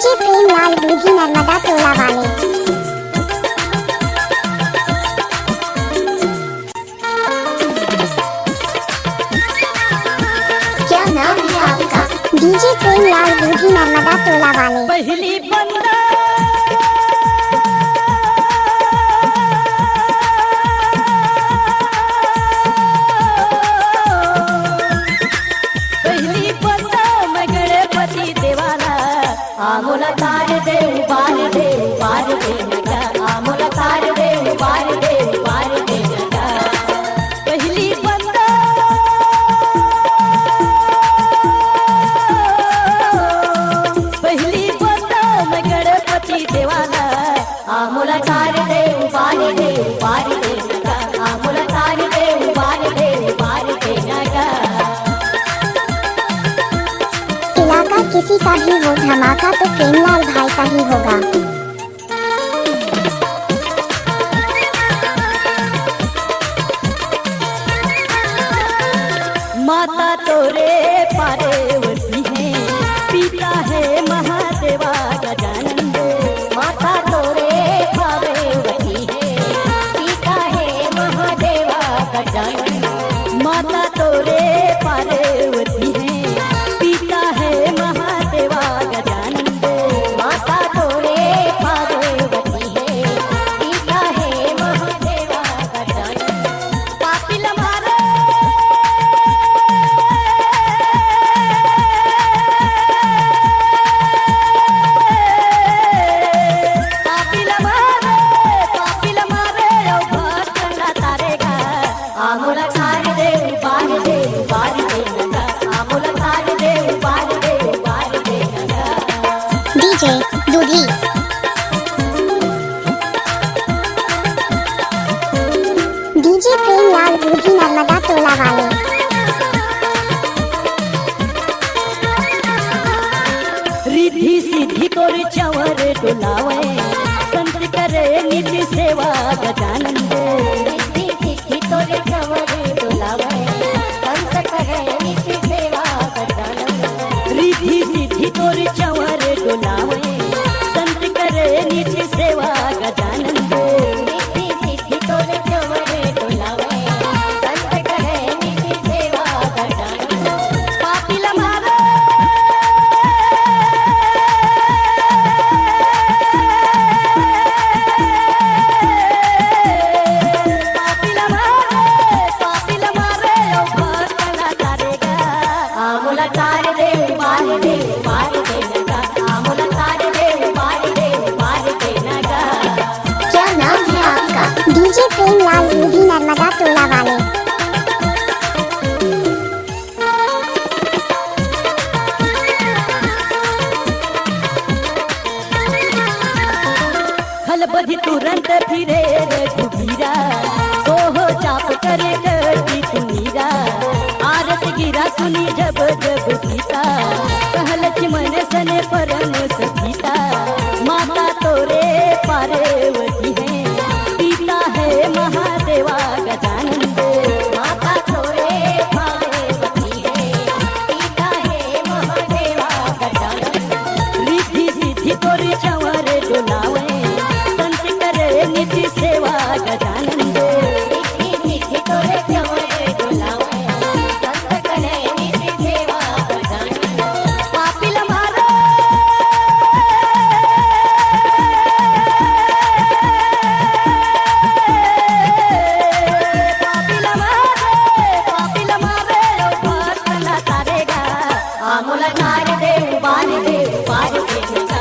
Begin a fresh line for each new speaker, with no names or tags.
DJ Premlal बूढ़ी नर्मदा टोला वाले। क्या नाम है आपका? डीजे प्रेमलाल बूढ़ी नर्मदा टोला वाले।
पहली बंदा मैं गणपति देवाला आमोला तार दे उबार दे नगा आमोला तार दे उबार दे नगा पहली बंदा मैं गणपति देवाला आमोला तार दे उबार दे नगा आमोला तार दे उबार दे नगा।
इलाका किसी का भी हो धमाका तो प्रेमलाल भाई का ही होगा।
माता तोरे पार्वती है, पिता है महादेवा गजानन। माता तोरे पार्वती है, पिता है महादेवा गजानन। माता तोरे पार्वती है, पिता है महादेवा गजानन। माता तोरे पार्वती है, पिता है महादेवा गजानन। पापिल मारे आमोला तार दे उबार दे नगा आमोला तार दे उबार दे नगा।
डीजे दूधी डीजे प्रेमलाल बूढ़ी नर्मदा टोला वाले।
रिद्धि सिद्धि तोर चवर डुलावे संत करे निज सेवा गजानन। रिद्धि सिद्धि तोर चवर डुलावे संत करे निज सेवा गजानन। रिद्धि सिद्धि तोर चवर डुलावे संत करे निज सेवा गजानन। रिद्धि सिद्धि तोर चवर डुलावे संत करे निज सेवा गजानन। पापिल मारे आमोला तार दे उबार दे नगा आमोला तार दे उबार दे नगा।
क्या नाम है आपका? डीजे प्रेमलाल बूढ़ी नर्मदा टोला वाले।
खलबधि तुरंत फिरे रघुबीरा सोहो चाप करे करती तुमीरा। आरत गिरा सुनी जब सीता कहलच मन सने परम सखीता। माता तोरे पार्वती है, पिता है महादेवा गजानन। माता तोरे पार्वती है, पिता है महादेवा गजानन। रिद्धि सिद्धि तोर चवर डुलावे संत करे निज सेवा गजानन। रिद्धि सिद्धि तोर चवर डुलावे संत करे निज सेवा गजानन। पापिल मारे आमोला तार दे उबार दे नगा